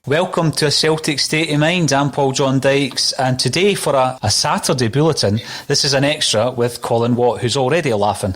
Welcome to a Celtic State of Mind. I'm John Dykes, and today for a Saturday bulletin, this is an extra with Colin Watt, who's already laughing.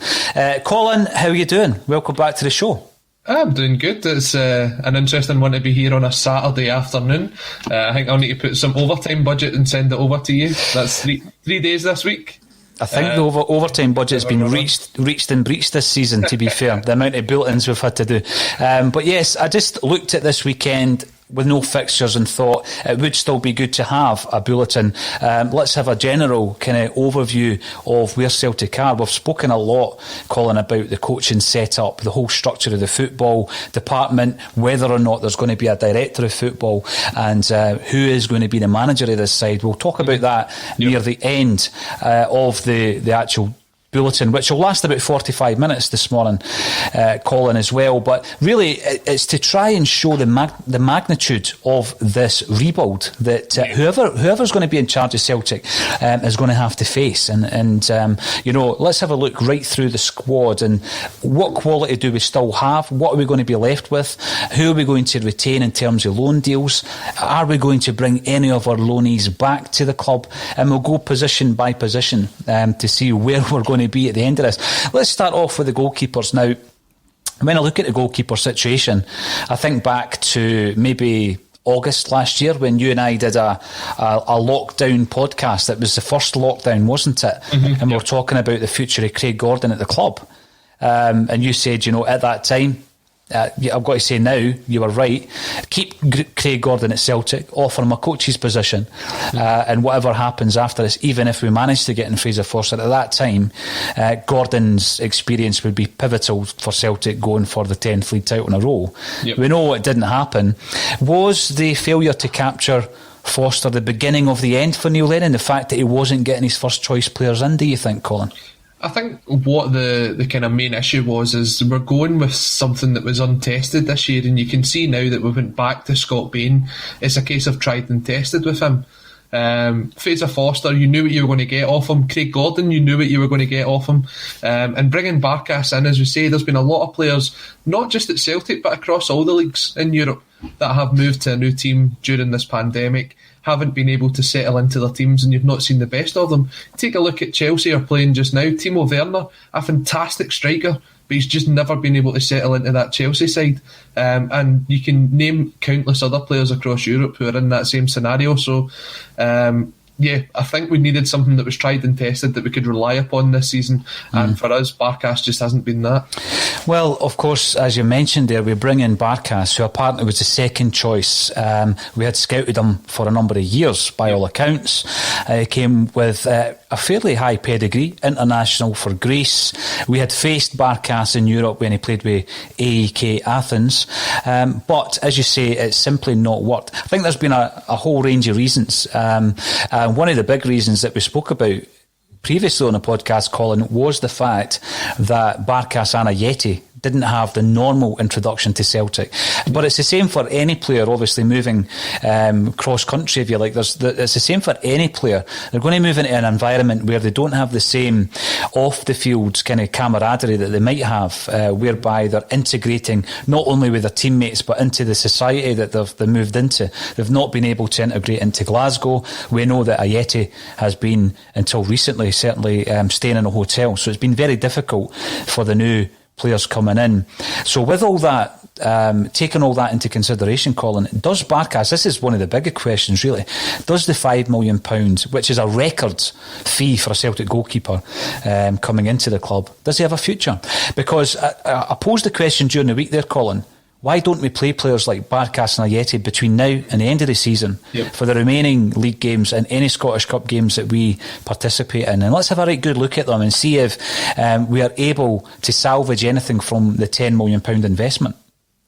Colin, how are you doing? Welcome back to the show. I'm doing good. It's an interesting one to be here on a Saturday afternoon. I think I'll need to put some overtime budget and send it over to you. That's three days this week. I think the overtime budget's been reached and breached this season, to be fair, the amount of bulletins we've had to do. But yes, I just looked at this weekend with no fixtures and thought it would still be good to have a bulletin. Let's have a general kind of overview of where Celtic are. We've spoken a lot, Colin, about the coaching setup, the whole structure of the football department, whether or not there's going to be a director of football, and who is going to be the manager of this side. We'll talk about that near the end of the actual bulletin, which will last about 45 minutes this morning, Colin, as well. But really, it's to try and show the magnitude of this rebuild that whoever's going to be in charge of Celtic is going to have to face. And you know, let's have a look right through the squad and what quality do we still have? What are we going to be left with? Who are we going to retain in terms of loan deals? Are we going to bring any of our loanees back to the club? And we'll go position by position to see where we're going to be at the end of this. Let's start off with the goalkeepers now. When I look at the goalkeeper situation, I think back to maybe August last year when you and I did a lockdown podcast. It was the first lockdown, wasn't it? Mm-hmm. And we were talking about the future of Craig Gordon at the club. And you said, you know, at that time, I've got to say now, you were right. Keep Craig Gordon at Celtic, offer him a coach's position, and whatever happens after this, even if we manage to get in Fraser Forster at that time, Gordon's experience would be pivotal for Celtic going for the 10th league title in a row. Yep. We know it didn't happen. Was the failure to capture Forster the beginning of the end for Neil Lennon, the fact that he wasn't getting his first choice players in, do you think, Colin? I think what the kind of main issue was we're going with something that was untested this year, and you can see now that we went back to Scott Bain. It's a case of tried and tested with him. Fraser Forster, you knew what you were going to get off him. Craig Gordon, you knew what you were going to get off him. And bringing Barkas in, as we say, there's been a lot of players, not just at Celtic but across all the leagues in Europe, that have moved to a new team during this pandemic, haven't been able to settle into their teams, and you've not seen the best of them. Take a look at Chelsea are playing just now. Timo Werner, a fantastic striker, but he's just never been able to settle into that Chelsea side. And you can name countless other players across Europe who are in that same scenario. So, yeah, I think we needed something that was tried and tested that we could rely upon this season. And for us, Barkas just hasn't been that. Well, of course, as you mentioned there, we bring in Barkas, who apparently was the second choice. We had scouted him for a number of years, by all accounts. He came with a fairly high pedigree, international for Greece. We had faced Barkas in Europe when he played with AEK Athens. But, as you say, it's simply not worked. I think there's been a whole range of reasons. One of the big reasons that we spoke about previously on the podcast, Colin, was the fact that Barkas and Ajeti didn't have the normal introduction to Celtic. But it's the same for any player, obviously, moving cross-country, if you like. It's the same for any player. They're going to move into an environment where they don't have the same off-the-field kind of camaraderie that they might have, whereby they're integrating not only with their teammates but into the society that they've moved into. They've not been able to integrate into Glasgow. We know that Ajeti has been, until recently, certainly staying in a hotel. So it's been very difficult for the new players coming in. So with all that, taking all that into consideration, Colin, does Barkas, this is one of the bigger questions really, does the £5 million, which is a record fee for a Celtic goalkeeper coming into the club, does he have a future? Because I posed the question during the week there, Colin, why don't we play players like Barkas and Ajeti between now and the end of the season for the remaining league games and any Scottish Cup games that we participate in, and let's have a right good look at them and see if we are able to salvage anything from the £10 million investment.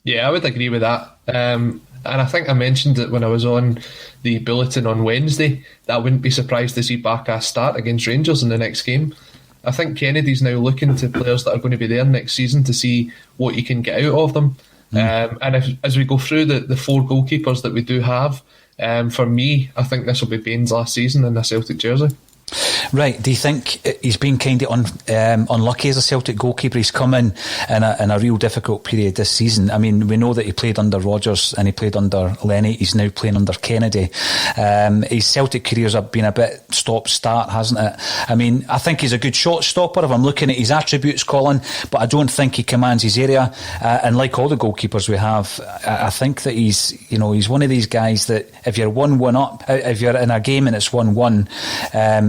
Yeah, I would agree with that. And I think I mentioned it when I was on the Bulletin on Wednesday, that I wouldn't be surprised to see Barkas start against Rangers in the next game. I think Kennedy's now looking to players that are going to be there next season to see what you can get out of them. And as we go through the 4 goalkeepers that we do have, for me, I think this will be Bain's last season in a Celtic jersey. Right, do you think he's been kind of unlucky as a Celtic goalkeeper? He's come in a real difficult period this season. I mean, we know that he played under Rodgers and he played under Lenny. He's now playing under Kennedy. His Celtic career's been a bit stop-start, hasn't it? I mean, I think he's a good shot stopper if I'm looking at his attributes, Colin, but I don't think he commands his area. And like all the goalkeepers we have, I think that he's one of these guys that if you're 1-1 up, if you're in a game and it's 1-1,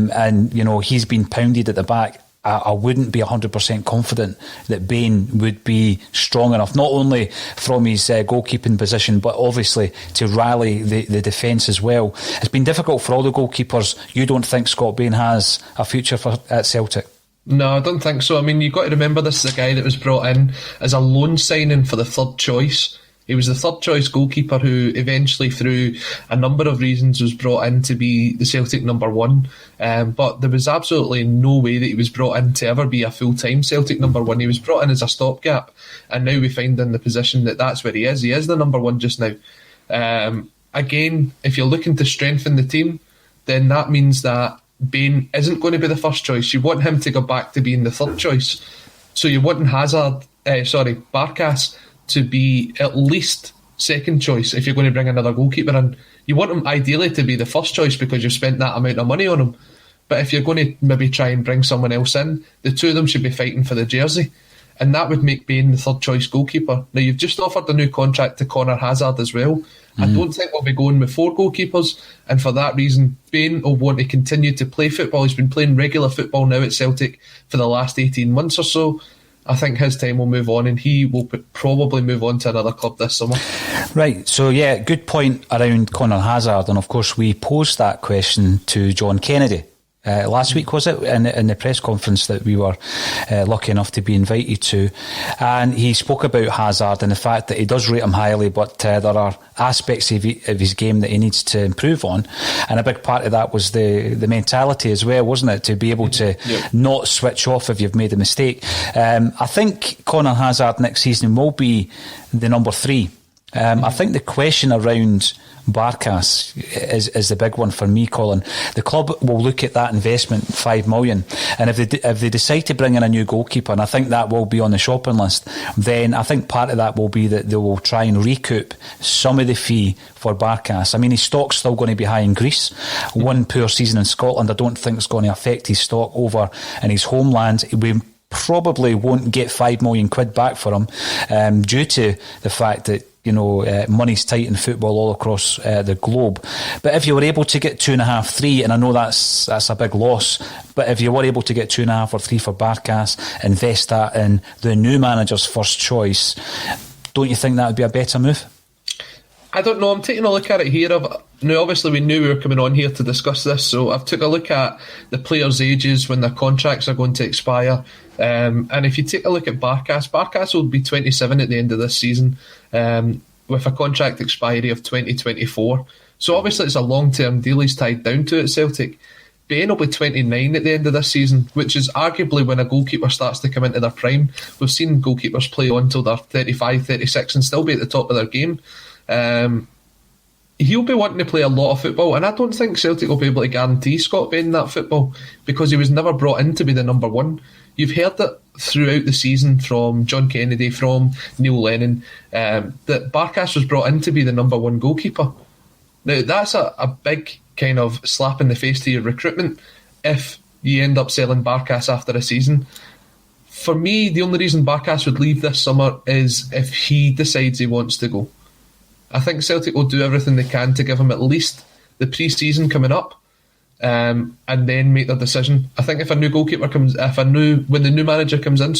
and he's been pounded at the back, I wouldn't be 100% confident that Bain would be strong enough, not only from his goalkeeping position, but obviously to rally the defence as well. It's been difficult for all the goalkeepers. You don't think Scott Bain has a future at Celtic? No, I don't think so. I mean, you've got to remember this is a guy that was brought in as a loan signing for the third choice. He was the third choice goalkeeper who eventually, through a number of reasons, was brought in to be the Celtic number 1. But there was absolutely no way that he was brought in to ever be a full-time Celtic number 1. He was brought in as a stopgap, and now we find in the position that that's where he is. He is the number 1 just now. Again, if you're looking to strengthen the team, then that means that Bain isn't going to be the first choice. You want him to go back to being the third choice. So you want Barkas to be at least second choice if you're going to bring another goalkeeper in. You want him ideally to be the first choice because you've spent that amount of money on him. But if you're going to maybe try and bring someone else in, the two of them should be fighting for the jersey. And that would make Bain the third choice goalkeeper. Now, you've just offered a new contract to Conor Hazard as well. I don't think we'll be going with 4 goalkeepers, and for that reason, Bain will want to continue to play football. He's been playing regular football now at Celtic for the last 18 months or so. I think his time will move on, and he will probably move on to another club this summer. Right, so yeah, good point around Conor Hazard, and of course we posed that question to John Kennedy last week, was it, in the press conference that we were lucky enough to be invited to, and he spoke about Hazard and the fact that he does rate him highly, but there are aspects of his game that he needs to improve on, and a big part of that was the mentality as well, wasn't it, to be able to not switch off if you've made a mistake. I think Conor Hazard next season will be the number 3. I think the question around Barkas is the big one for me, Colin. The club will look at that investment, $5 million, and if they decide to bring in a new goalkeeper, and I think that will be on the shopping list, then I think part of that will be that they will try and recoup some of the fee for Barkas. I mean, his stock's still going to be high in Greece. One poor season in Scotland I don't think is going to affect his stock over in his homeland. We probably won't get £5 million back for him due to the fact that money's tight in football all across the globe. But if you were able to get 2.5, 3, and I know that's a big loss, but if you were able to get 2.5 or 3 for Barkas, invest that in the new manager's first choice, don't you think that would be a better move? I don't know. I'm taking a look at it here. Now, obviously, we knew we were coming on here to discuss this, so I've took a look at the players' ages when their contracts are going to expire. And if you take a look at Barkas will be 27 at the end of this season, with a contract expiry of 2024. So obviously, it's a long-term deal he's tied down to at Celtic. Bain will be 29 at the end of this season, which is arguably when a goalkeeper starts to come into their prime. We've seen goalkeepers play on till they're 35, 36 and still be at the top of their game. He'll be wanting to play a lot of football, and I don't think Celtic will be able to guarantee Scott Bain that football because he was never brought in to be the number 1. You've heard that throughout the season from John Kennedy, from Neil Lennon, that Barkas was brought in to be the number 1 goalkeeper. Now, that's a big kind of slap in the face to your recruitment if you end up selling Barkas after a season. For me, the only reason Barkas would leave this summer is if he decides he wants to go. I think Celtic will do everything they can to give him at least the pre-season coming up, and then make their decision. I think if a new goalkeeper when the new manager comes in,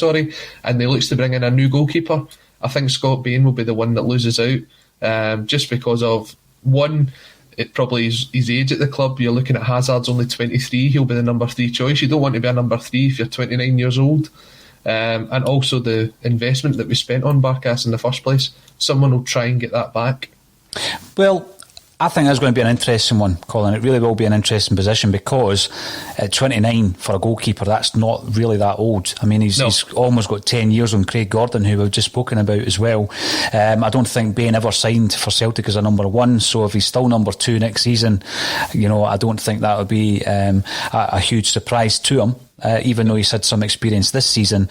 and they looks to bring in a new goalkeeper, I think Scott Bain will be the one that loses out, just because of, one, it probably is his age at the club. You're looking at Hazard's only 23. He'll be the number 3 choice. You don't want to be a number 3 if you're 29 years old. And also the investment that we spent on Barkas in the first place. Someone will try and get that back. Well, I think that's going to be an interesting one, Colin. It really will be an interesting position, because at 29 for a goalkeeper, that's not really that old. I mean, he's almost got 10 years on Craig Gordon, who we've just spoken about as well. I don't think Bain ever signed for Celtic as a number 1, so if he's still number 2 next season, I don't think that would be a huge surprise to him. Even though he's had some experience this season.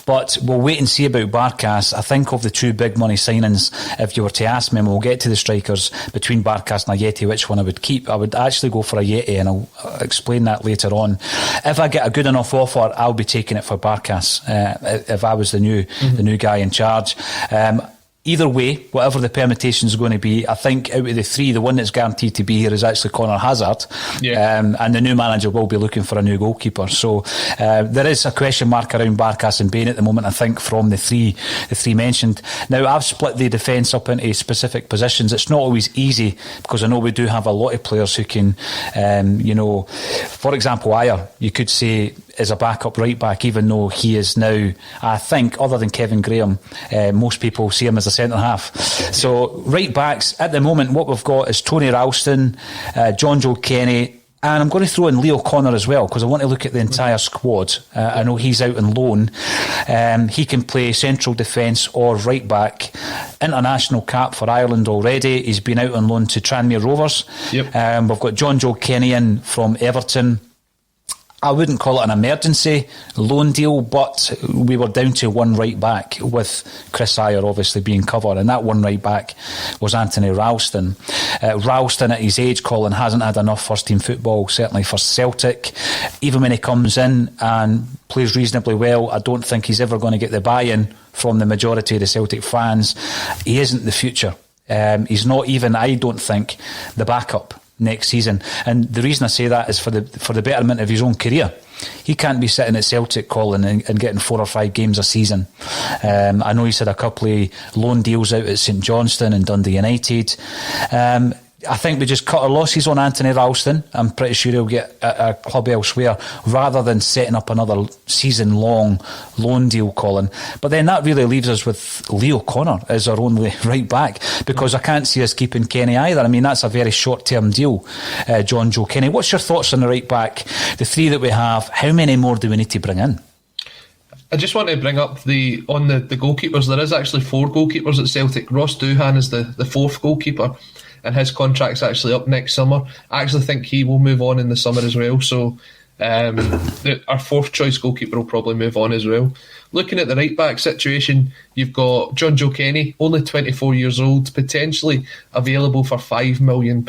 But we'll wait and see about Barkas. I think of the 2 big money signings, if you were to ask me, and we'll get to the strikers, between Barkas and Ajeti, which one I would keep, I would actually go for Ajeti, and I'll explain that later on. If I get a good enough offer, I'll be taking it for Barkas, if I was the new guy in charge. Either way, whatever the permutation is going to be, I think out of the 3, the one that's guaranteed to be here is actually Conor Hazard. And the new manager will be looking for a new goalkeeper. So there is a question mark around Barkas and Bain at the moment, I think, from the three mentioned. Now, I've split the defence up into specific positions. It's not always easy, because I know we do have a lot of players who can, for example, Ayer, you could say, is a backup right back, even though he is now, I think, other than Kevin Graham, most people see him as a centre half. So right backs at the moment, what we've got is Tony Rouston, John Joe Kenny, and I'm going to throw in Leo Connor as well, because I want to look at the entire squad. I know he's out on loan. He can play central defence or right back. International cap for Ireland already. He's been out on loan to Tranmere Rovers. We've got John Joe Kenny in from Everton. I wouldn't call it an emergency loan deal, but we were down to one right back, with Chris Ayer obviously being covered, and that one right back was Anthony Rouston. Rouston, at his age, Colin, hasn't had enough first team football, certainly for Celtic. Even when he comes in and plays reasonably well, I don't think he's ever going to get the buy-in from the majority of the Celtic fans. He isn't the future. He's not even, I don't think, the backup next season. And the reason I say that is for the betterment of his own career. He can't be sitting at Celtic, Colin, and getting 4 or 5 games a season. I know he's had a couple of loan deals out at St Johnstone and Dundee United. I think we just cut our losses on Anthony Rouston. I'm pretty sure he'll get a club elsewhere, rather than setting up another season-long loan deal, Colin. But then that really leaves us with Leo Connor as our only right back, because I can't see us keeping Kenny either. I mean, that's a very short-term deal, John Joe Kenny. What's your thoughts on the right back? The 3 that we have, how many more do we need to bring in? I just want to bring up the goalkeepers. There is actually 4 goalkeepers at Celtic. Ross Doohan is the 4th goalkeeper, and his contract's actually up next summer. I actually think he will move on in the summer as well. So our 4th choice goalkeeper will probably move on as well. Looking at the right back situation, you've got John Joe Kenny, only 24 years old, potentially available for £5 million.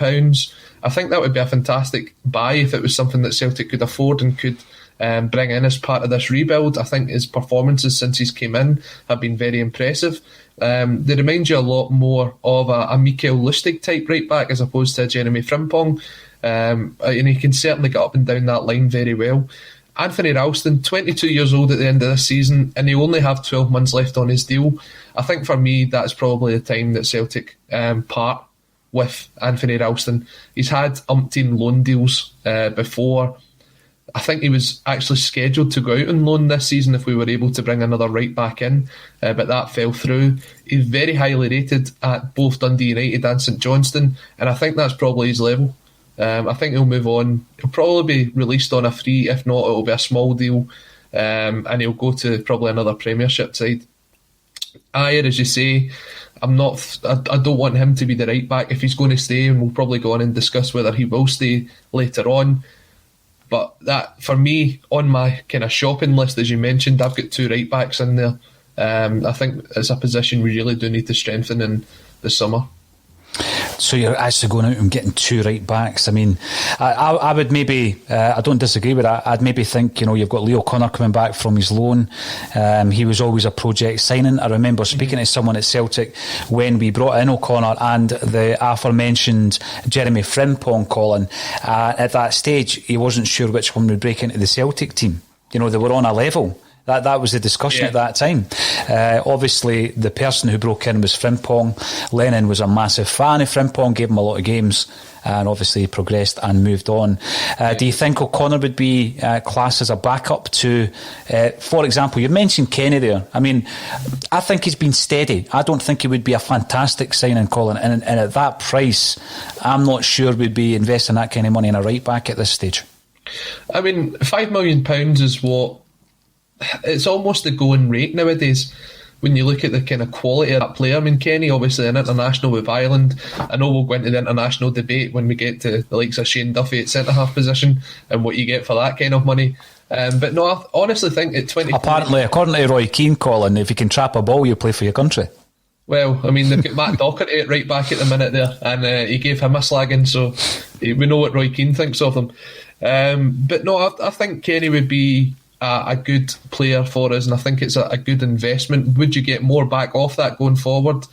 I think that would be a fantastic buy if it was something that Celtic could afford and could bring in as part of this rebuild. I think his performances since he's came in have been very impressive. They remind you a lot more of a Mikael Lustig type right back as opposed to a Jeremy Frimpong, and he can certainly get up and down that line very well. Anthony Rouston, 22 years old at the end of this season, and he only have 12 months left on his deal. I think for me that's probably the time that Celtic part with Anthony Rouston. He's had umpteen loan deals before. I think he was actually scheduled to go out on loan this season if we were able to bring another right back in, but that fell through. He's very highly rated at both Dundee United and St Johnstone, and I think that's probably his level. I think he'll move on. He'll probably be released on a free. If not, it'll be a small deal, and he'll go to probably another Premiership side. Ayer, as you say, I don't want him to be the right back if he's going to stay, and we'll probably go on and discuss whether he will stay later on. But that, for me, on my kind of shopping list, as you mentioned, I've got 2 right backs in there. I think it's a position we really do need to strengthen in the summer. So you're actually going out and getting 2 right backs. I mean, I would maybe, I don't disagree with that. I'd maybe think, you've got Leo Connor coming back from his loan. He was always a project signing. I remember speaking to someone at Celtic when we brought in O'Connor and the aforementioned Jeremy Frimpong, Colin. At that stage, he wasn't sure which one would break into the Celtic team. They were on a level. That was the discussion at that time. Obviously, the person who broke in was Frimpong. Lennon was a massive fan of Frimpong, gave him a lot of games, and obviously he progressed and moved on. Do you think O'Connor would be classed as a backup to, for example, you mentioned Kenny there. I mean, I think he's been steady. I don't think he would be a fantastic signing, Colin, and at that price, I'm not sure we'd be investing that kind of money in a right back at this stage. I mean, £5 million is what... It's almost the going rate nowadays when you look at the kind of quality of that player. I mean, Kenny, obviously an international with Ireland. I know we'll go into the international debate when we get to the likes of Shane Duffy at centre-half position and what you get for that kind of money. But no, I honestly think at 20... Apparently, according to Roy Keane, Colin, if you can trap a ball, you play for your country. Well, I mean, they've got Matt Docherty at right back at the minute there, and he gave him a slagging, so we know what Roy Keane thinks of him. But no, I think Kenny would be a good player for us, and I think it's a good investment. Would you get more back off that going forward?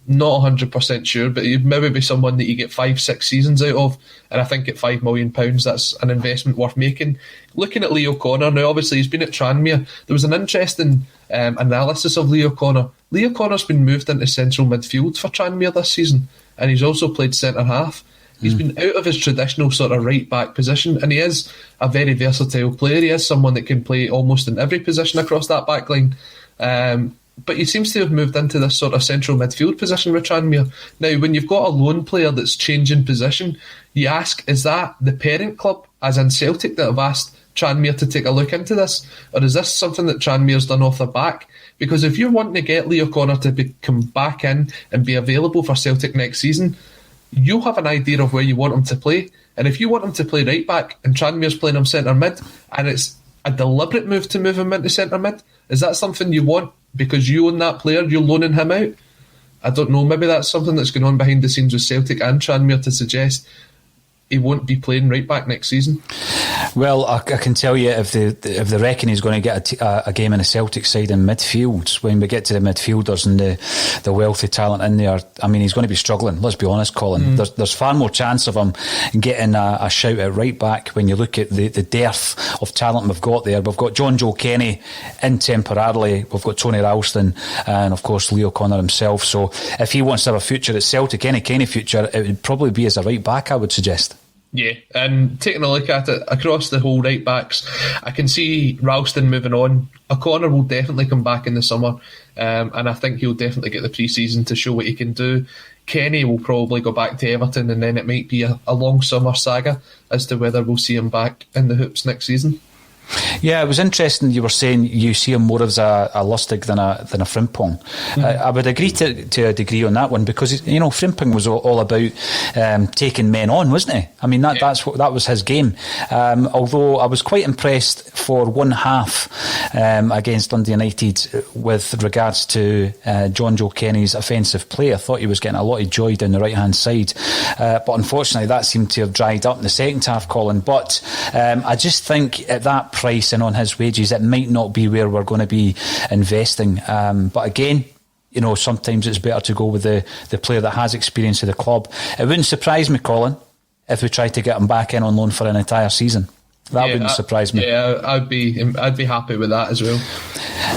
Not 100% sure, but he'd maybe be someone that you get 5-6 seasons out of, and I think at £5 million that's an investment worth making. Looking at Leo Connor now, obviously he's been at Tranmere. There was an interesting analysis of Leo Connor. Leo Connor's been moved into central midfield for Tranmere this season, and he's also played centre half. He's been out of his traditional sort of right back position, and he is a very versatile player. He is someone that can play almost in every position across that back line. But he seems to have moved into this sort of central midfield position with Tranmere. Now, when you've got a lone player that's changing position, you ask, is that the parent club, as in Celtic, that have asked Tranmere to take a look into this? Or is this something that Tranmere's done off the back? Because if you're wanting to get Leo Connor to come back in and be available for Celtic next season, you'll have an idea of where you want him to play. And if you want him to play right back and Tranmere's playing him centre mid, and it's a deliberate move to move him into centre mid, is that something you want because you own that player, you're loaning him out? I don't know, maybe that's something that's going on behind the scenes with Celtic and Tranmere to suggest he won't be playing right back next season. Well, I can tell you if they reckon he's going to get a game in the Celtic side in midfield, when we get to the midfielders and the wealthy talent in there, I mean, he's going to be struggling. Let's be honest, Colin. There's far more chance of him getting a shout at right back when you look at the dearth of talent we've got there. We've got John Joe Kenny in temporarily. We've got Tony Rouston and, of course, Leo Connor himself. So if he wants to have a future at Celtic, any Kenny future, it would probably be as a right back, I would suggest. Yeah, and taking a look at it across the whole right backs, I can see Rouston moving on. O'Connor will definitely come back in the summer, and I think he'll definitely get the pre-season to show what he can do. Kenny will probably go back to Everton, and then it might be a long summer saga as to whether we'll see him back in the hoops next season. Yeah, it was interesting you were saying you see him more as a Lustig than a Frimpong. I would agree to a degree on that one, because Frimpong was all about taking men on, wasn't he? I mean that was his game. Although I was quite impressed for one half against Dundee United with regards to John Joe Kenny's offensive play. I thought he was getting a lot of joy down the right hand side, but unfortunately that seemed to have dried up in the second half, Colin. But I just think at that price and on his wages, it might not be where we're going to be investing. But again, sometimes it's better to go with the player that has experience of the club. It wouldn't surprise me, Colin, if we tried to get him back in on loan for an entire season. That wouldn't surprise me. Yeah, I'd be happy with that as well.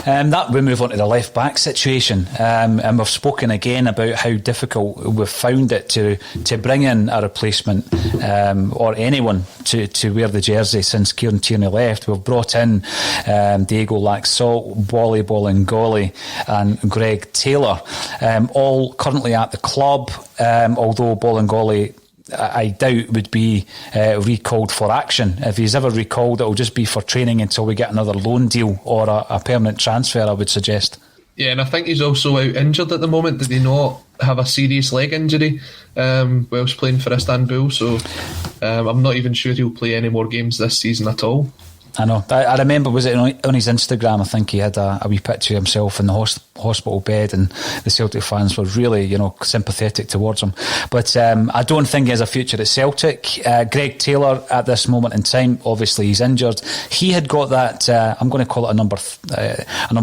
That we move on to the left back situation, and we've spoken again about how difficult we've found it to bring in a replacement or anyone to wear the jersey since Kieran Tierney left. We've brought in Diego Laxalt, Wally Bolingoli and Greg Taylor, all currently at the club, although Bolingoli I doubt would be recalled for action. If he's ever recalled, it'll just be for training until we get another loan deal or a permanent transfer, I would suggest. Yeah, and I think he's also out injured at the moment. Did he not have a serious leg injury whilst playing for Istanbul? So I'm not even sure he'll play any more games this season at all. I know. I remember, was it on his Instagram, I think he had a wee picture of himself in the hospital bed, and the Celtic fans were really, sympathetic towards him. But I don't think he has a future at Celtic. Greg Taylor, at this moment in time, obviously he's injured. He had got that, I'm going to call it a number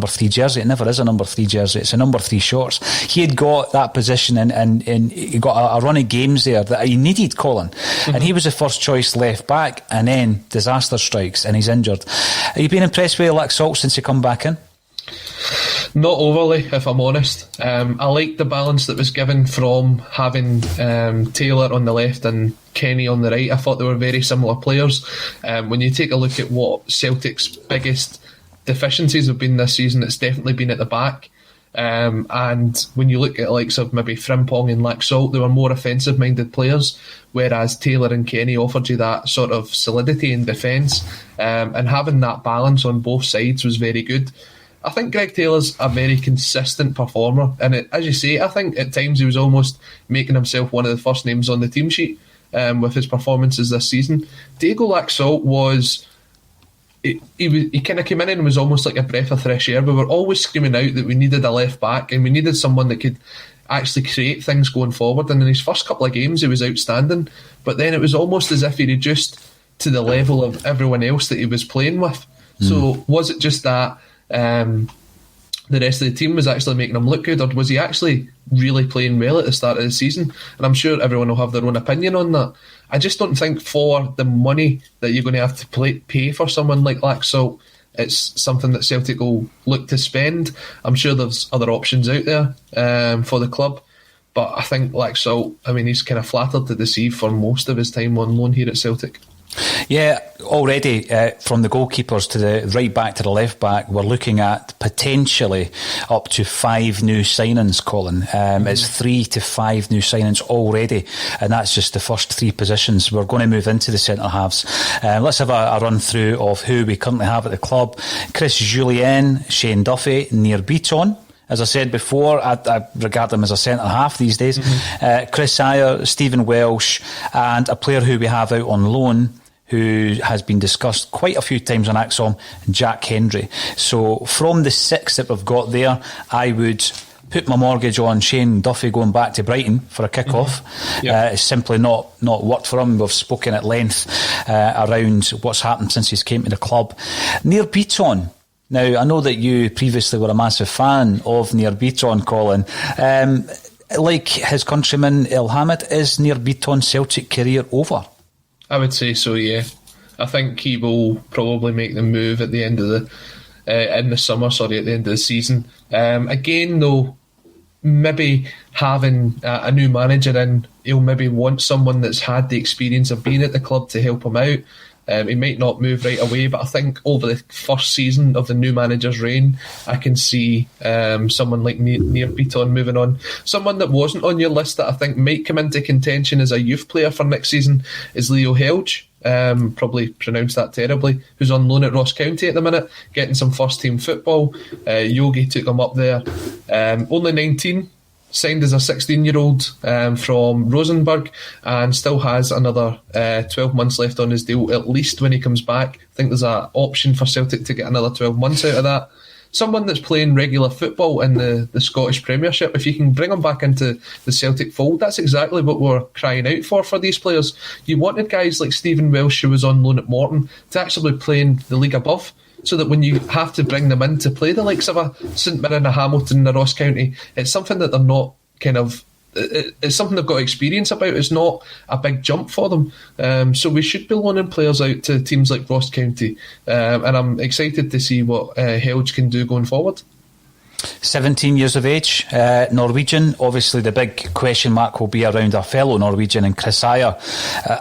3 jersey. It never is a number 3 jersey. It's a number 3 shorts. He had got that position and he got a run of games there that he needed, Colin. And he was the first choice left back, and then disaster strikes and he's injured injured. Have you been impressed with Laxalt since he come back in? Not overly, if I'm honest. I liked the balance that was given from having Taylor on the left and Kenny on the right. I thought they were very similar players. When you take a look at what Celtic's biggest deficiencies have been this season, it's definitely been at the back. And when you look at the likes of maybe Frimpong and Laxalt, they were more offensive-minded players, whereas Taylor and Kenny offered you that sort of solidity in defence. And having that balance on both sides was very good. I think Greg Taylor's a very consistent performer, and as you say, I think at times he was almost making himself one of the first names on the team sheet with his performances this season. Diego Laxalt was... He kind of came in and was almost like a breath of fresh air. We were always screaming out that we needed a left back and we needed someone that could actually create things going forward. And in his first couple of games, he was outstanding. But then it was almost as if he reduced to the level of everyone else that he was playing with. So was it just that the rest of the team was actually making him look good, or was he actually really playing well at the start of the season? And I'm sure everyone will have their own opinion on that. I just don't think for the money that you're going to have to pay for someone like Laxalt, it's something that Celtic will look to spend. I'm sure there's other options out there for the club, but I think Laxalt, he's kind of flattered to deceive for most of his time on loan here at Celtic. Yeah, already from the goalkeepers to the right back to the left back, we're looking at potentially up to 5 new signings, Colin. It's 3 to 5 new signings already, and that's just the first 3 positions. We're going to move into the centre halves. Let's have a run through of who we currently have at the club. Chris Jullien, Shane Duffy, Nir Bitton. As I said before, I regard them as a centre-half these days. Chris Ayer, Stephen Welsh, and a player who we have out on loan who has been discussed quite a few times on Axom, Jack Hendry. So from the 6 that we've got there, I would put my mortgage on Shane Duffy going back to Brighton for a kick-off. It's simply not worked for him. We've spoken at length around what's happened since he's came to the club. Nir Bitton. Now, I know that you previously were a massive fan of Nir Bitton, Colin. Like his countryman El Hamid, is Nir Bitton's Celtic career over? I would say so, yeah. I think he will probably make the move at the end of in the summer, at the end of the season. Again, though, maybe having a new manager in, he'll maybe want someone that's had the experience of being at the club to help him out. He might not move right away, but I think over the first season of the new manager's reign, I can see someone like Nir Bitton moving on. Someone that wasn't on your list that I think might come into contention as a youth player for next season is Leo Helge. Probably pronounced that terribly, who's on loan at Ross County at the minute, getting some first team football. Yogi took him up there. Only 19. Signed as a 16-year-old from Rosenborg, and still has another 12 months left on his deal, at least when he comes back. I think there's an option for Celtic to get another 12 months out of that. Someone that's playing regular football in the Scottish Premiership, if you can bring him back into the Celtic fold, that's exactly what we're crying out for these players. You wanted guys like Stephen Welsh, who was on loan at Morton, to actually play in the league above, so that when you have to bring them in to play the likes of a St Mirren, a Hamilton, a Ross County, it's something that they're not it's something they've got experience about. It's not a big jump for them. So we should be loaning players out to teams like Ross County. And I'm excited to see what Helge can do going forward. 17 years of age, Norwegian. Obviously the big question mark will be around our fellow Norwegian and Chris Ayer.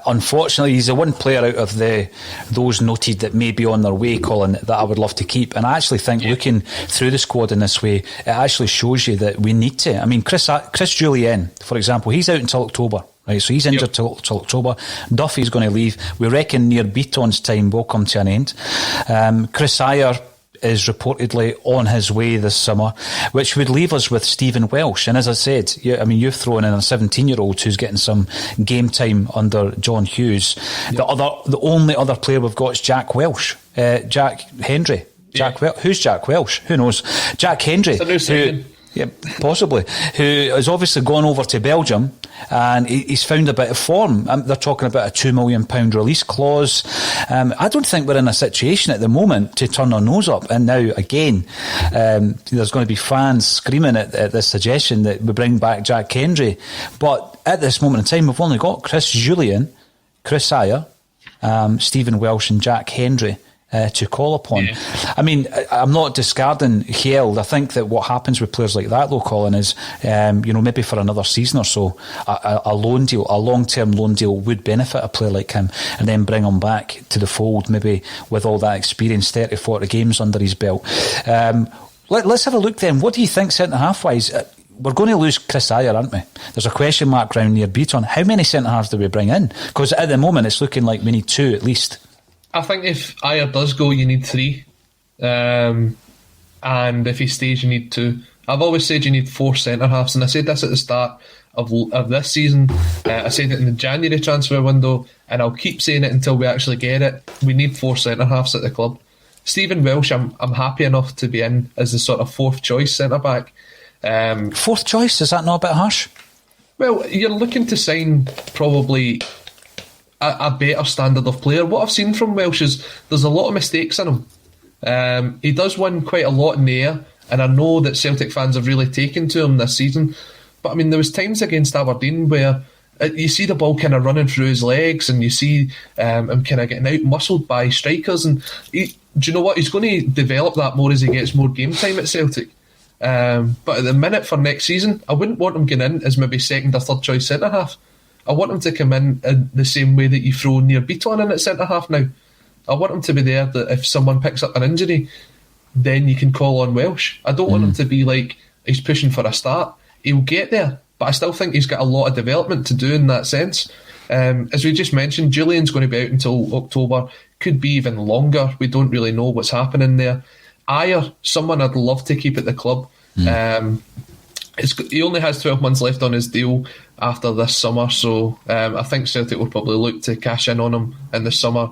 Unfortunately, he's the one player out of those noted that may be on their way, Colin, that I would love to keep. And I actually think looking through the squad in this way, it actually shows you that we need to. I mean, Chris Jullien, for example, he's out until October. Right, so he's injured till October. Duffy's going to leave. We reckon Nir Bitton's time will come to an end. Chris Ayer is reportedly on his way this summer, which would leave us with Stephen Welsh. And as I said, you've thrown in a 17-year-old who's getting some game time under John Hughes. The only other player we've got is Jack Welsh, Jack Hendry. Who's Jack Welsh? Who knows? Jack Hendry. It's a new signing. Yeah, possibly. Who has obviously gone over to Belgium and he's found a bit of form. They're talking about a £2 million release clause. I don't think we're in a situation at the moment to turn our nose up. And now, again, there's going to be fans screaming at this suggestion that we bring back Jack Hendry. But at this moment in time, we've only got Chris Jullien, Chris Ayer, Stephen Welsh and Jack Hendry to call upon. Yeah. I mean, I'm not discarding Hjeld. I think that what happens with players like that, though, Colin, is maybe for another season or so, a loan deal, a long-term loan deal would benefit a player like him, and then bring him back to the fold, maybe with all that experience, 30, 40 games under his belt. Let's have a look then. What do you think centre-half wise? We're going to lose Chris Ajer, aren't we? There's a question mark round near Beaton. How many centre-halves do we bring in? Because at the moment it's looking like we need 2 at least. I think if Ajer does go, you need 3. And if he stays, you need 2. I've always said you need 4 centre-halves, and I said this at the start of this season. I said it in the January transfer window, and I'll keep saying it until we actually get it. We need 4 centre-halves at the club. Stephen Welsh, I'm happy enough to be in as the sort of 4th choice centre-back. 4th choice, is that not a bit harsh? Well, you're looking to sign probably a better standard of player. What I've seen from Welsh is there's a lot of mistakes in him. He does win quite a lot in the air, and I know that Celtic fans have really taken to him this season. But I mean, there was times against Aberdeen where you see the ball kind of running through his legs, and you see him kind of getting out-muscled by strikers. And do you know what? He's going to develop that more as he gets more game time at Celtic. But at the minute for next season, I wouldn't want him getting in as maybe 2nd or 3rd choice centre-half. I want him to come in the same way that you throw Near Beaton in at centre-half now. I want him to be there that if someone picks up an injury, then you can call on Welsh. I don't want him to be like he's pushing for a start. He'll get there, but I still think he's got a lot of development to do in that sense. As we just mentioned, Julian's going to be out until October, could be even longer. We don't really know what's happening there. Ajer, someone I'd love to keep at the club. He only has 12 months left on his deal after this summer, so I think Celtic will probably look to cash in on him in the summer.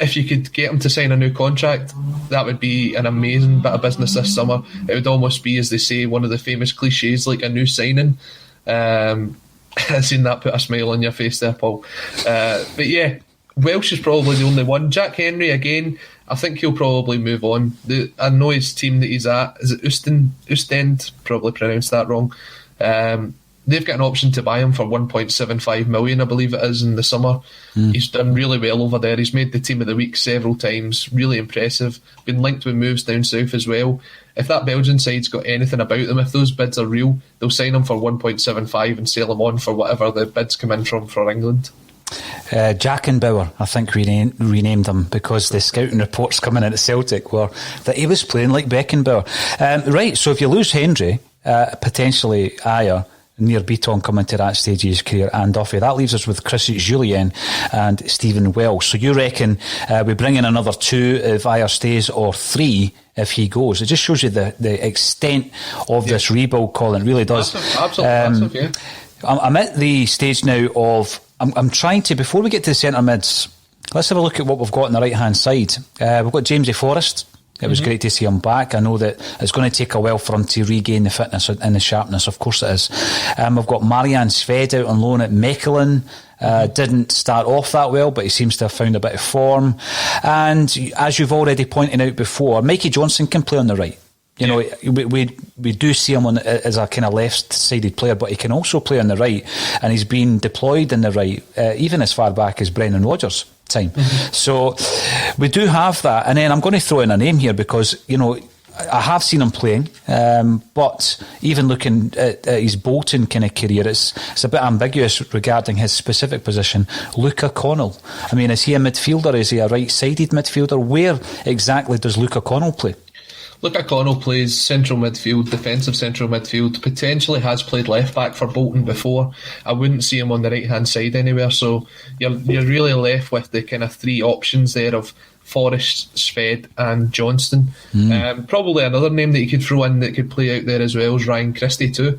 If you could get him to sign a new contract, that would be an amazing bit of business this summer. It would almost be, as they say, one of the famous cliches, like a new signing. I've seen that put a smile on your face there, Paul. But yeah, Welsh is probably the only one. Jack Henry, again, I think he'll probably move on. I know his team that he's at, is it Ostend? Probably pronounced that wrong. They've got an option to buy him for 1.75 million, I believe it is, in the summer. He's done really well over there. He's made the team of the week several times. Really impressive. Been linked with moves down south as well. If that Belgian side's got anything about them, if those bids are real, they'll sign him for 1.75 and sell him on for whatever the bids come in from for England. Jackenbauer, I think renamed him because the scouting reports coming in at Celtic were that he was playing like Beckenbauer. Right, so if you lose Henry, potentially Ajer, Near Beaton coming to that stage of his career, and Duffy, that leaves us with Chris Jullien and Stephen Welsh. So you reckon we bring in another 2 if Ajer stays, or 3 if he goes? It just shows you the extent of this rebuild, Colin. It really does. Absolutely. I'm at the stage now of I'm trying to, before we get to the centre mids, let's have a look at what we've got on the right hand side. We've got Jamesy Forrest. It was great to see him back. I know that it's going to take a while for him to regain the fitness and the sharpness. Of course it is. We've got Marianne Sved out on loan at Mechelen. Didn't start off that well, but he seems to have found a bit of form. And as you've already pointed out before, Mikey Johnson can play on the right. You know, we do see him as a kind of left-sided player, but he can also play on the right, and he's been deployed in the right, even as far back as Brendan Rodgers' time. So we do have that. And then I'm going to throw in a name here because, you know, I have seen him playing, but even looking at his Bolton kind of career, it's a bit ambiguous regarding his specific position. Luca Connell. I mean, is he a midfielder? Is he a right-sided midfielder? Where exactly does Luca Connell play? Luca Connell plays central midfield, defensive central midfield, potentially has played left back for Bolton before. I wouldn't see him on the right hand side anywhere, so you're really left with the kind of 3 options there of Forrest, Sved and Johnston. Probably another name that you could throw in that could play out there as well is Ryan Christie too.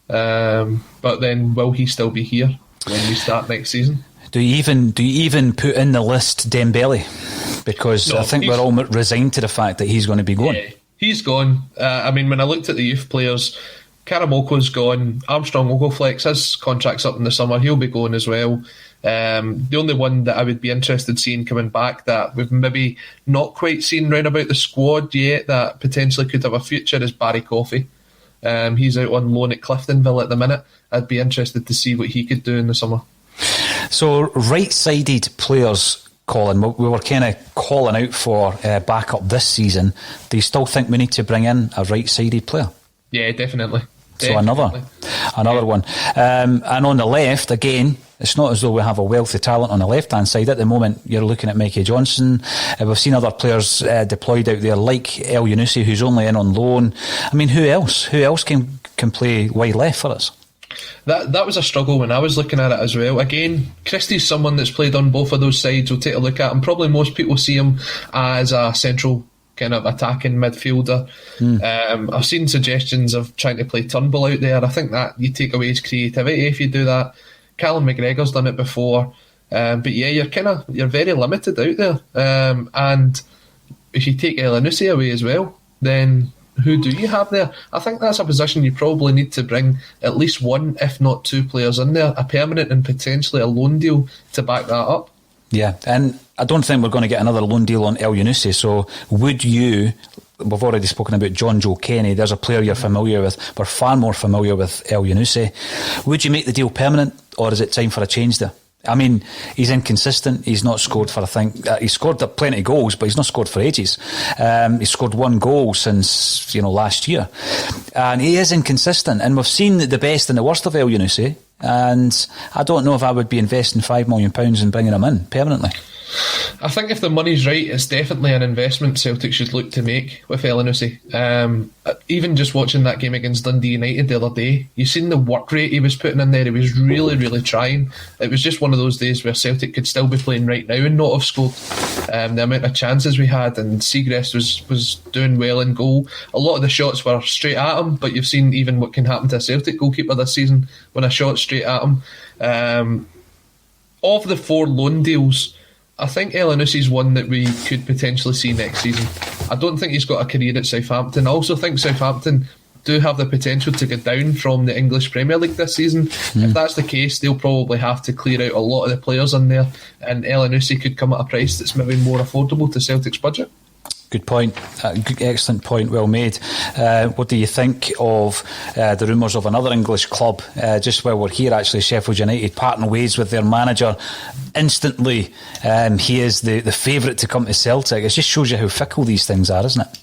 But then will he still be here when we start next season? Do you even put in the list Dembele? Because no, I think we're all resigned to the fact that he's going to be going. Yeah, he's gone. I mean, when I looked at the youth players, Karamoko's gone. Armstrong Ogoflex, his contract's up in the summer. He'll be going as well. The only one that I would be interested seeing coming back that we've maybe not quite seen round about the squad yet that potentially could have a future is Barry Coffey. He's out on loan at Cliftonville at the minute. I'd be interested to see what he could do in the summer. So right-sided players, Colin, we were kind of calling out for backup this season. Do you still think we need to bring in a right-sided player? Yeah, definitely. So another one. And on the left, again, it's not as though we have a wealth of talent on the left-hand side. At the moment, you're looking at Mikey Johnson. We've seen other players deployed out there, like El Yunusi, who's only in on loan. I mean, who else? Who else can play wide left for us? That was a struggle when I was looking at it as well. Again, Christie's someone that's played on both of those sides. We'll take a look at him. Probably most people see him as a central kind of attacking midfielder. I've seen suggestions of trying to play Turnbull out there. I think that you take away his creativity if you do that. Callum McGregor's done it before. But yeah, you're very limited out there. And if you take El Yunusi away as well, then who do you have there? I think that's a position you probably need to bring at least one, if not two players in there, a permanent and potentially a loan deal to back that up. Yeah, and I don't think we're going to get another loan deal on El Yunusi, so would you... We've already spoken about John Joe Kenny. There's a player you're familiar with. We're far more familiar with El Yunusi. Would you make the deal permanent, or is it time for a change there? I mean, he's inconsistent. He's not scored for, I think, he's scored plenty of goals, but he's not scored for ages. He's scored one goal since, last year. And he is inconsistent. And we've seen the best and the worst of El Yunusi. And I don't know if I would be investing £5 million and bringing him in permanently. I think if the money's right, it's definitely an investment Celtic should look to make with El Yunusi. Even just watching that game against Dundee United the other day, you've seen the work rate he was putting in there. He was really, really trying. It was just one of those days where Celtic could still be playing right now and not have scored. The amount of chances we had, and Seagrass was doing well in goal. A lot of the shots were straight at him, but you've seen even what can happen to a Celtic goalkeeper this season when a shot's straight at him. Of the 4 loan deals, I think El Yunusi's one that we could potentially see next season. I don't think he's got a career at Southampton. I also think Southampton do have the potential to go down from the English Premier League this season. If that's the case, they'll probably have to clear out a lot of the players in there, and El Yunusi could come at a price that's maybe more affordable to Celtic's budget. Good point. Excellent point. Well made. What do you think of the rumours of another English club? Just while we're here, actually, Sheffield United parting ways with their manager instantly. He is the favourite to come to Celtic. It just shows you how fickle these things are, isn't it?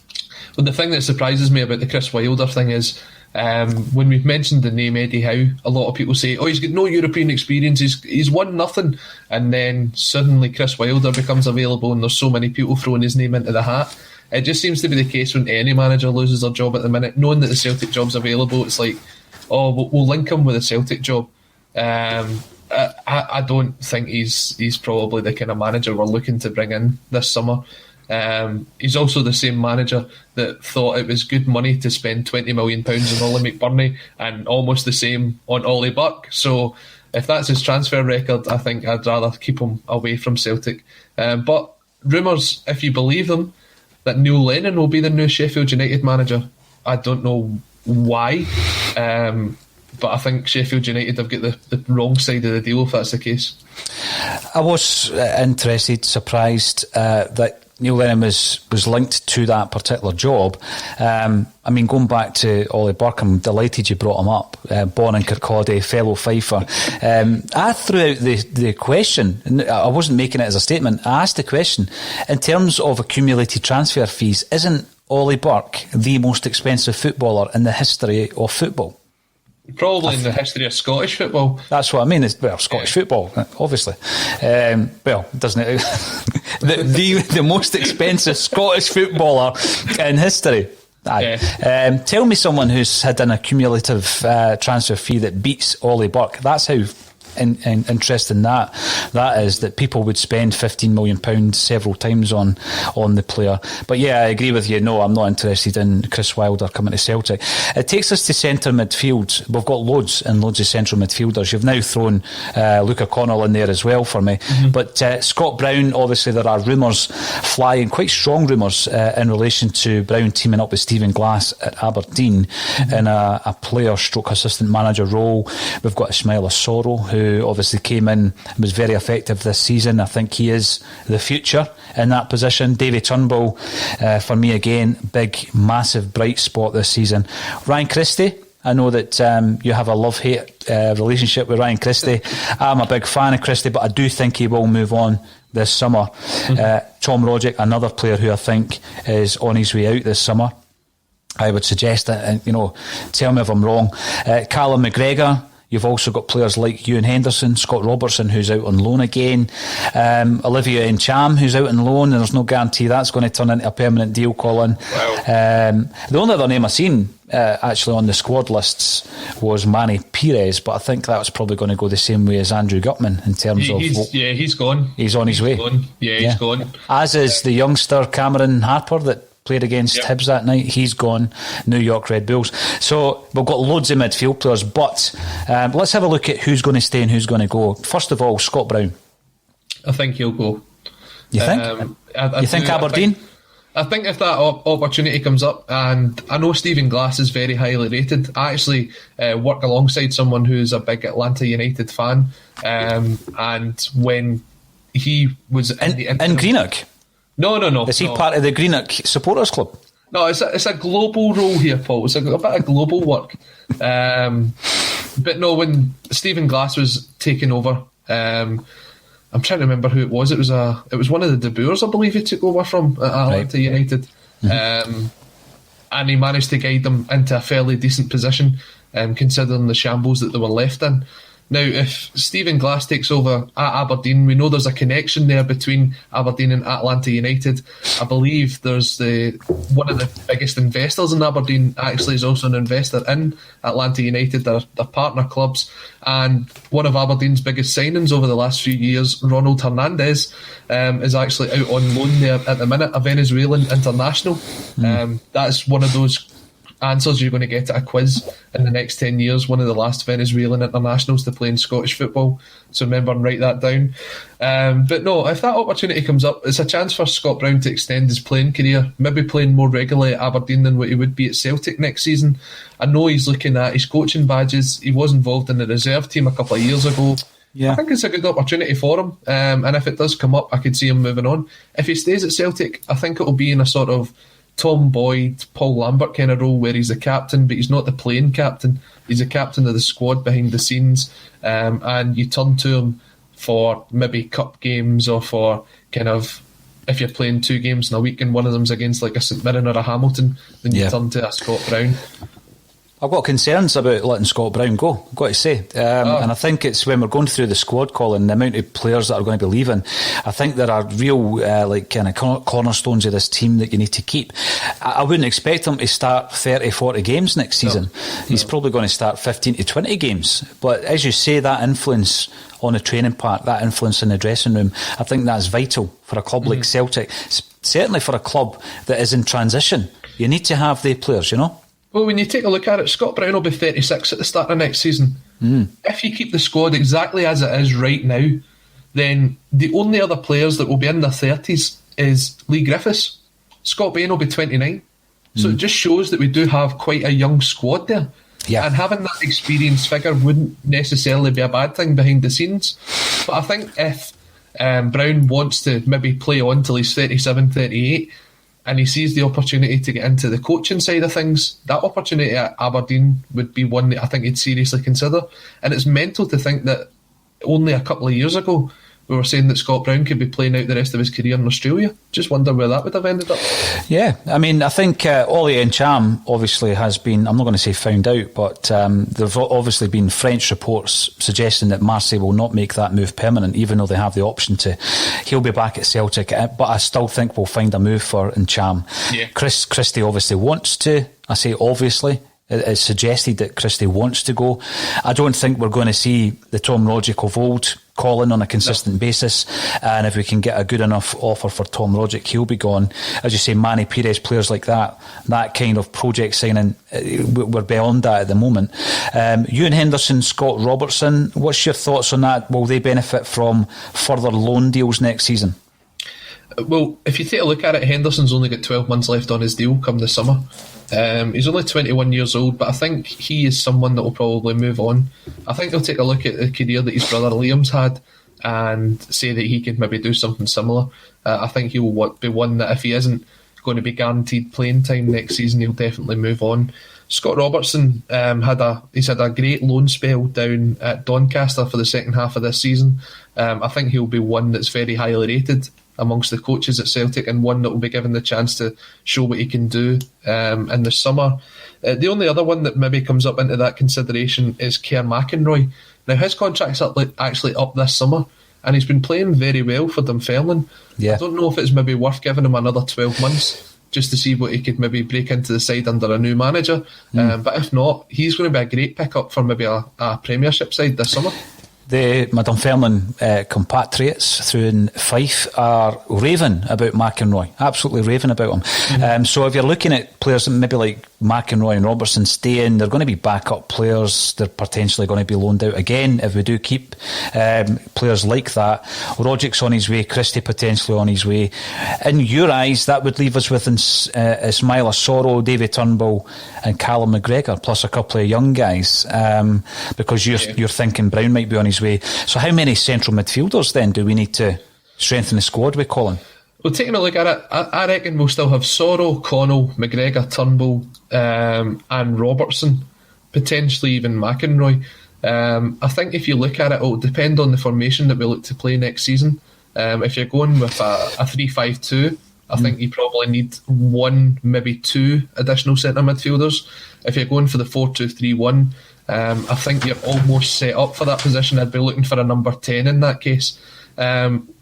Well, the thing that surprises me about the Chris Wilder thing is when we've mentioned the name Eddie Howe, a lot of people say, he's got no European experience, he's won nothing, and then suddenly Chris Wilder becomes available and there's so many people throwing his name into the hat. It just seems to be the case when any manager loses their job at the minute, knowing that the Celtic job's available, it's like, we'll link him with a Celtic job. I don't think he's probably the kind of manager we're looking to bring in this summer. He's also the same manager that thought it was good money to spend £20 million on Ollie McBurney and almost the same on Ollie Burke. So if that's his transfer record, I think I'd rather keep him away from Celtic. But rumours, if you believe them, that Neil Lennon will be the new Sheffield United manager. I don't know why, but I think Sheffield United have got the wrong side of the deal if that's the case. I was interested, surprised that Neil Lennon was linked to that particular job. I mean, going back to Ollie Burke, I'm delighted you brought him up. Born in Kirkcaldy, fellow Fifer. I threw out the question. I wasn't making it as a statement. I asked the question, in terms of accumulated transfer fees, isn't Ollie Burke the most expensive footballer in the history of football? Probably in the history of Scottish football. That's what I mean. Scottish football, obviously. Doesn't it? the most expensive Scottish footballer in history. Tell me someone who's had an accumulative transfer fee that beats Ollie Burke. That's how interesting that is, that people would spend £15 million several times on the player. But yeah, I agree with you. No, I'm not interested in Chris Wilder coming to Celtic. It takes us to centre midfield. We've got loads and loads of central midfielders. You've now thrown Luke O'Connell in there as well for me. But Scott Brown, obviously there are rumours flying, quite strong rumours in relation to Brown teaming up with Stephen Glass at Aberdeen in a player stroke assistant manager role. We've got Ismail Assoro, who obviously came in and was very effective this season. I think he is the future in that position. Davy Turnbull, for me again, big, massive, bright spot this season. Ryan Christie, I know that you have a love-hate relationship with Ryan Christie. I'm a big fan of Christie, but I do think he will move on this summer. Tom Rogic, another player who I think is on his way out this summer. I would suggest that, and tell me if I'm wrong. Callum McGregor. You've also got players like Ewan Henderson, Scott Robertson, who's out on loan again, Olivia Ncham, who's out on loan, and there's no guarantee that's going to turn into a permanent deal, Colin. Wow. The only other name I've seen actually on the squad lists was Manny Pires, but I think that was probably going to go the same way as Andrew Gutman in terms of... he's gone. He's on his way. He's gone. As is the youngster Cameron Harper that played against Hibs that night. He's gone. New York Red Bulls. So we've got loads of midfield players, but let's have a look at who's going to stay and who's going to go. First of all, Scott Brown. I think he'll go. You think? You think Aberdeen? I think if that opportunity comes up, and I know Stephen Glass is very highly rated. I actually work alongside someone who's a big Atlanta United fan, and when he was in Greenock. No. Is he part of the Greenock Supporters Club? No, it's a global role here, Paul. It's a bit of global work. But no, when Stephen Glass was taking over, I'm trying to remember who it was. It was one of the De Boers, I believe, he took over from Atlanta United. And he managed to guide them into a fairly decent position, considering the shambles that they were left in. Now, if Stephen Glass takes over at Aberdeen, we know there's a connection there between Aberdeen and Atlanta United. I believe there's one of the biggest investors in Aberdeen actually is also an investor in Atlanta United. They're partner clubs. And one of Aberdeen's biggest signings over the last few years, Ronald Hernandez, is actually out on loan there at the minute, a Venezuelan international. That's one of those answers you're going to get at a quiz in the next 10 years, one of the last Venezuelan internationals to play in Scottish football. So remember and write that down. But no, if that opportunity comes up, it's a chance for Scott Brown to extend his playing career, maybe playing more regularly at Aberdeen than what he would be at Celtic next season. I know he's looking at his coaching badges. He was involved in the reserve team a couple of years ago. I think it's a good opportunity for him. And if it does come up, I could see him moving on. If he stays at Celtic, I think it'll be in a sort of Tom Boyd, Paul Lambert kind of role where he's the captain, but he's not the playing captain. He's the captain of the squad behind the scenes, and you turn to him for maybe cup games or for kind of if you're playing 2 games in a week and one of them's against like a St Mirren or a Hamilton, then you turn to a Scott Brown. I've got concerns about letting Scott Brown go, I've got to say. And I think it's when we're going through the squad, Colin, the amount of players that are going to be leaving, I think there are real kind of cornerstones of this team that you need to keep. I wouldn't expect him to start 30, 40 games next season. He's probably going to start 15 to 20 games. But as you say, that influence on the training park, that influence in the dressing room, I think that's vital for a club like Celtic. Certainly for a club that is in transition. You need to have the players, Well, when you take a look at it, Scott Brown will be 36 at the start of next season. If you keep the squad exactly as it is right now, then the only other players that will be in their 30s is Lee Griffiths. Scott Bain will be 29. So it just shows that we do have quite a young squad there. Yeah. And having that experienced figure wouldn't necessarily be a bad thing behind the scenes. But I think if Brown wants to maybe play on till he's 37, 38, and he sees the opportunity to get into the coaching side of things, that opportunity at Aberdeen would be one that I think he'd seriously consider. And it's mental to think that only a couple of years ago we were saying that Scott Brown could be playing out the rest of his career in Australia. Just wonder where that would have ended up. Yeah, I mean, I think Ollie Ncham obviously has been, I'm not going to say found out, but there have obviously been French reports suggesting that Marseille will not make that move permanent, even though they have the option to. He'll be back at Celtic, but I still think we'll find a move for Ncham. Yeah. Chris Christie obviously wants to. I say obviously. It's suggested that Christie wants to go. I don't think we're going to see the Tom Rogic of old, Colin, on a consistent basis. And if we can get a good enough offer for Tom Rogic, he'll be gone. As you say, Manny Pires, players like that kind of project signing, we're beyond that at the moment. Ewan Henderson, Scott Robertson, what's your thoughts on that? Will they benefit from further loan deals next season? Well, if you take a look at it, Henderson's only got 12 months left on his deal come the summer. He's only 21 years old, but I think he is someone that will probably move on. I think they'll take a look at the career that his brother Liam's had and say that he could maybe do something similar. I think he will be one that if he isn't going to be guaranteed playing time next season, he'll definitely move on. Scott Robertson had a great loan spell down at Doncaster for the second half of this season. I think he'll be one that's very highly rated amongst the coaches at Celtic, and one that will be given the chance to show what he can do in the summer. The only other one that maybe comes up into that consideration is Kearn Mcenroe. Now, his contract's actually up this summer, and he's been playing very well for Dunfermline. I don't know if it's maybe worth giving him another 12 months just to see what he could maybe break into the side under a new manager. But if not, he's going to be a great pickup for maybe a Premiership side this summer. My Dunfermline compatriots through in Fife are raving about McEnroe, absolutely raving about him. So if you're looking at players maybe like McEnroe and Robertson staying, they're going to be backup players. They're potentially going to be loaned out again if we do keep players like that. Roderick's on his way, Christie potentially on his way. In your eyes, that would leave us with Ismaila Soro, David Turnbull and Callum McGregor, plus a couple of young guys, because you're thinking Brown might be on his way. So how many central midfielders then do we need to strengthen the squad with, Colin? Well, taking a look at it, I reckon we'll still have Soro, Connell, McGregor, Turnbull and Robertson, potentially even McEnroe. I think if you look at it, it'll depend on the formation that we look to play next season. If you're going with a 3-5-2, I think you probably need one, maybe two additional centre midfielders. If you're going for the 4-2-3-1, I think you're almost set up for that position. I'd be looking for a number 10 in that case.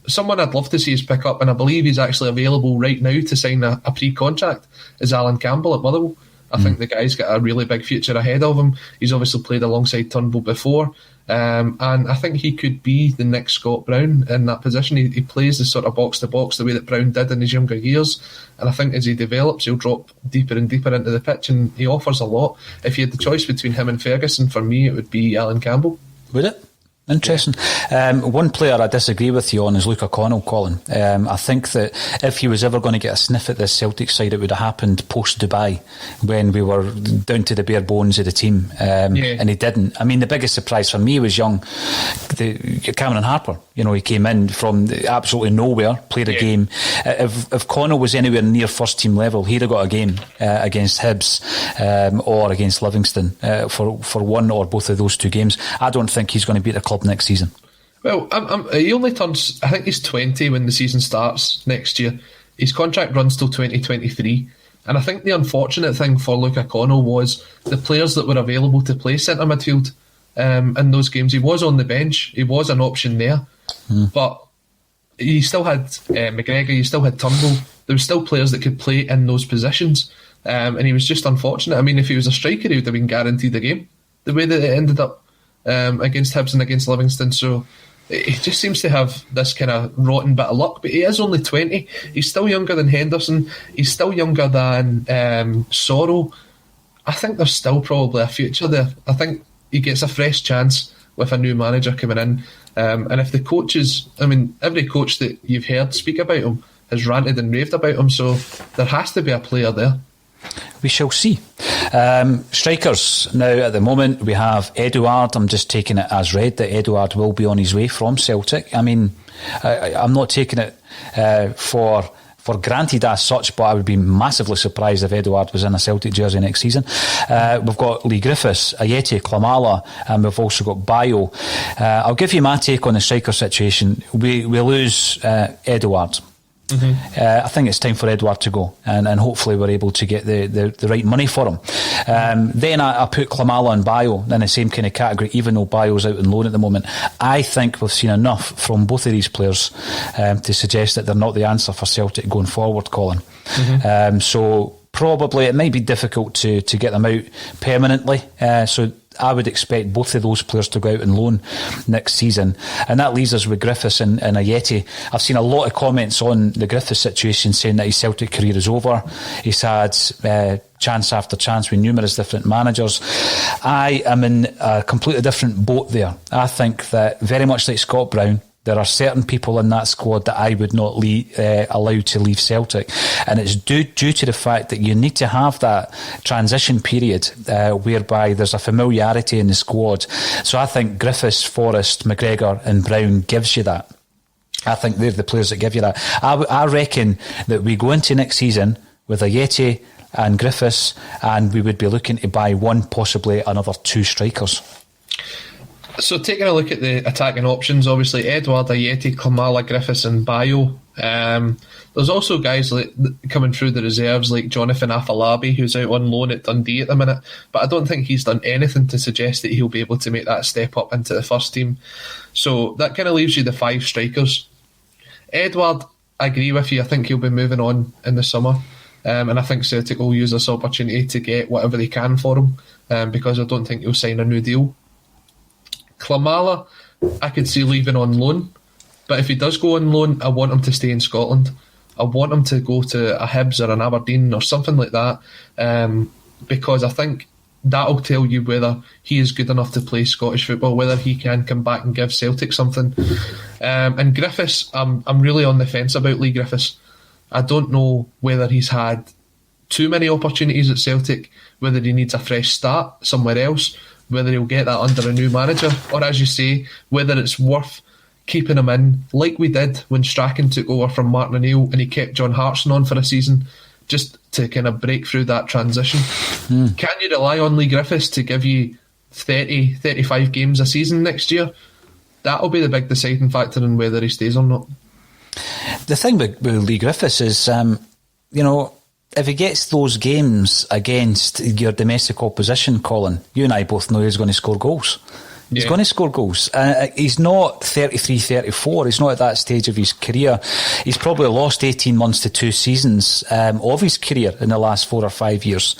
Someone I'd love to see us pick up, and I believe he's actually available right now to sign a pre-contract, is Alan Campbell at Motherwell. I think the guy's got a really big future ahead of him. He's obviously played alongside Turnbull before, and I think he could be the next Scott Brown in that position. He plays the sort of box-to-box the way that Brown did in his younger years, and I think as he develops he'll drop deeper and deeper into the pitch, and he offers a lot. If you had the choice between him and Ferguson, for me it would be Alan Campbell. Would it? Interesting. One player I disagree with you on is Luke O'Connell, Colin. I think that if he was ever going to get a sniff at this Celtic side, it would have happened post-Dubai, when we were down to the bare bones of the team, and he didn't. I mean, the biggest surprise for me was Cameron Harper. You know, he came in from absolutely nowhere, played a game. If Connell was anywhere near first team level, he'd have got a game against Hibs or against Livingston for one or both of those two games. I don't think he's going to be at the club next season. Well, he only turns, I think he's 20 when the season starts next year. His contract runs till 2023, and I think the unfortunate thing for Luke O'Connell was the players that were available to play centre midfield in those games. He was on the bench, he was an option there, but you still had McGregor, you still had Turnbull. There were still players that could play in those positions, and he was just unfortunate. I mean, if he was a striker, he would have been guaranteed the game, the way that it ended up against Hibs and against Livingston. So he just seems to have this kind of rotten bit of luck, but he is only 20. He's still younger than Henderson, he's still younger than Sorrow. I think there's still probably a future there. I think he gets a fresh chance with a new manager coming in, and if the coaches, I mean, every coach that you've heard speak about him has ranted and raved about him, so there has to be a player there. We shall see. Strikers. Now, at the moment, we have Edouard. I'm just taking it as read that Edouard will be on his way from Celtic. I mean, I'm not taking it for granted as such, but I would be massively surprised if Edouard was in a Celtic jersey next season. We've got Lee Griffiths, Ayeti, Klamala, and we've also got Bayo. I'll give you my take on the striker situation. We lose Edouard. I think it's time for Edouard to go, and hopefully we're able to get the right money for him. Then I put Klamala and Bayo in the same kind of category, even though Bayo's out on loan at the moment. I think we've seen enough from both of these players to suggest that they're not the answer for Celtic going forward, Colin. So probably it might be difficult to get them out permanently, so I would expect both of those players to go out on loan next season, and that leaves us with Griffiths and Ayeti. I've seen a lot of comments on the Griffiths situation saying that his Celtic career is over. He's had chance after chance with numerous different managers. I am in a completely different boat there. I think that, very much like Scott Brown, there are certain people in that squad that I would not allow to leave Celtic, and it's due to the fact that you need to have that transition period whereby there's a familiarity in the squad. So I think Griffiths, Forrest, McGregor and Brown gives you that. I think they're the players that give you that. I reckon that we go into next season with Ayeti, and Griffiths, and we would be looking to buy one, possibly another 2 strikers. So taking a look at the attacking options, obviously Edouard, Ayeti, Klimala, Griffiths and Bayo. There's also guys like coming through the reserves like Jonathan Afalabi, who's out on loan at Dundee at the minute, but I don't think he's done anything to suggest that he'll be able to make that step up into the first team. So that kind of leaves you the 5 strikers. Edouard, I agree with you, I think he'll be moving on in the summer, and I think Celtic will use this opportunity to get whatever they can for him, because I don't think he'll sign a new deal. Klimala, I could see leaving on loan, but if he does go on loan, I want him to stay in Scotland. I want him to go to a Hibs or an Aberdeen or something like that, because I think that'll tell you whether he is good enough to play Scottish football, whether he can come back and give Celtic something. And Griffiths, I'm really on the fence about Lee Griffiths. I don't know whether he's had too many opportunities at Celtic, whether he needs a fresh start somewhere else, whether he'll get that under a new manager, or as you say, whether it's worth keeping him in, like we did when Strachan took over from Martin O'Neill and he kept John Hartson on for a season, just to kind of break through that transition. Can you rely on Lee Griffiths to give you 30, 35 games a season next year? That'll be the big deciding factor in whether he stays or not. The thing with Lee Griffiths is, if he gets those games against your domestic opposition, Colin, you and I both know he's going to score goals. He's going to score goals. He's not 33, 34. He's not at that stage of his career. He's probably lost 18 months to 2 seasons of his career in the last 4 or 5 years,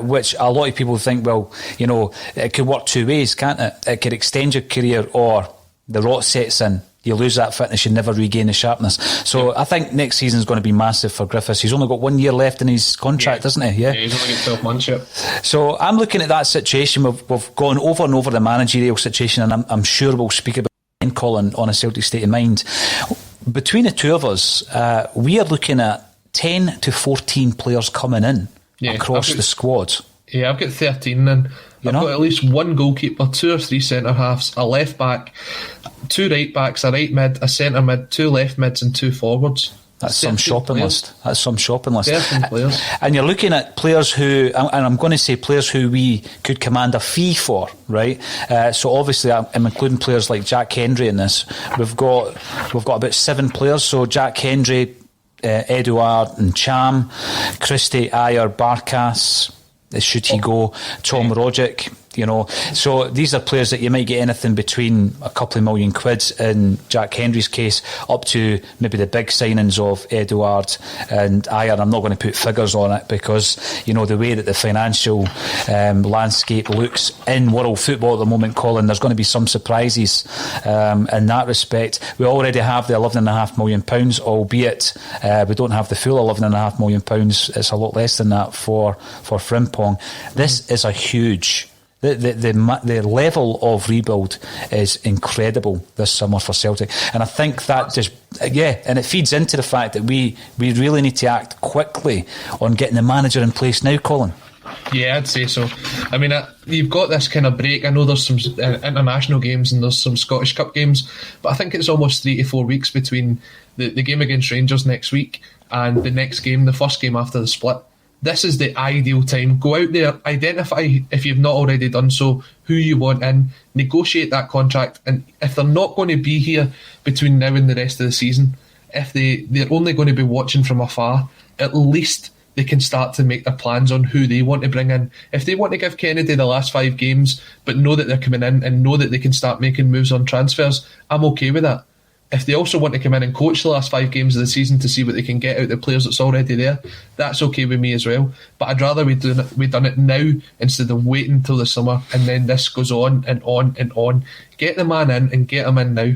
which a lot of people think, it could work 2 ways, can't it? It could extend your career, or the rot sets in. You lose that fitness, you never regain the sharpness. So I think next season is going to be massive for Griffiths. He's only got 1 year left in his contract, doesn't he? Yeah, he's only got 12 months, yep. So I'm looking at that situation. We've gone over and over the managerial situation, and I'm sure we'll speak about it, Colin, on a Celtic State of Mind. Between the two of us, we are looking at 10 to 14 players coming in across the squad. Yeah, I've got 13 in. I've got at least 1 goalkeeper, 2 or 3 centre halves, a left back, 2 right backs, a right mid, a centre mid, 2 left mids and 2 forwards. That's some shopping list. That's some shopping list. 13 players. And you're looking at players who, and I'm going to say players who we could command a fee for, right? So obviously I'm including players like Jack Hendry in this. We've got about 7 players. So Jack Hendry, Edouard and Cham, Christie, Ayer, Barkas, should he go, Tom Rogic, so these are players that you might get anything between a couple of million quid in Jack Hendry's case up to maybe the big signings of Edouard and Ayer. I'm not going to put figures on it because the way that the financial landscape looks in world football at the moment, Colin, there's going to be some surprises in that respect. We already have the £11.5 million, albeit we don't have the full £11.5 million. It's a lot less than that for Frimpong. This is a huge... The level of rebuild is incredible this summer for Celtic, and I think that just and it feeds into the fact that we really need to act quickly on getting the manager in place now, Colin. Yeah, I'd say so. I mean, you've got this kind of break. I know there's some international games and there's some Scottish Cup games, but I think it's almost 3 to 4 weeks between the game against Rangers next week and the next game, the first game after the split. This is the ideal time. Go out there, identify, if you've not already done so, who you want in, negotiate that contract, and if they're not going to be here between now and the rest of the season, if they're only going to be watching from afar, at least they can start to make their plans on who they want to bring in. If they want to give Kennedy the last 5 games, but know that they're coming in and know that they can start making moves on transfers, I'm okay with that. If they also want to come in and coach the last 5 games of the season to see what they can get out of the players that's already there, that's okay with me as well. But I'd rather we'd done it now instead of waiting until the summer and then this goes on and on and on. Get the man in and get him in now.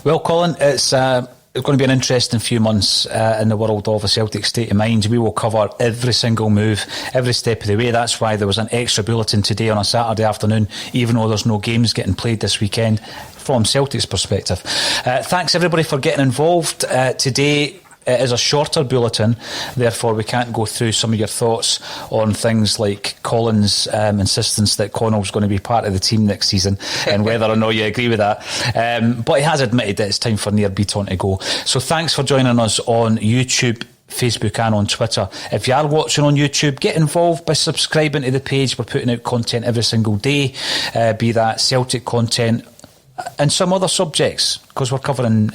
Well, Colin, it's going to be an interesting few months in the world of a Celtic State of Mind. We will cover every single move, every step of the way. That's why there was an extra bulletin today on a Saturday afternoon, even though there's no games getting played this weekend, from Celtic's perspective. Thanks everybody for getting involved. Today it is a shorter bulletin, therefore we can't go through some of your thoughts on things like Colin's insistence that Connell's going to be part of the team next season and whether or not you agree with that. But he has admitted that it's time for Near Beaton to go. So thanks for joining us on YouTube, Facebook and on Twitter. If you are watching on YouTube, get involved by subscribing to the page. We're putting out content every single day, be that Celtic content and some other subjects, because we're covering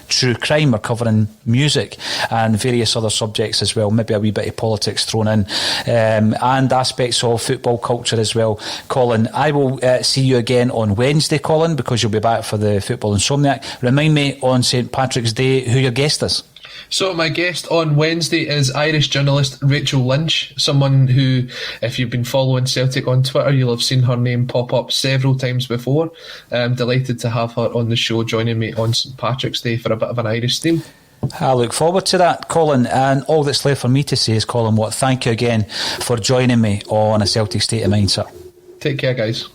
true crime, we're covering music and various other subjects as well, maybe a wee bit of politics thrown in, and aspects of football culture as well. Colin, I will see you again on Wednesday, Colin, because you'll be back for the Football Insomniac. Remind me on St Patrick's Day who your guest is. So my guest on Wednesday is Irish journalist Rachel Lynch, someone who, if you've been following Celtic on Twitter, you'll have seen her name pop up several times before. I'm delighted to have her on the show, joining me on St Patrick's Day for a bit of an Irish theme. I look forward to that, Colin, and all that's left for me to say is, Colin Watt, thank you again for joining me on A Celtic State of Mind, sir. Take care, guys.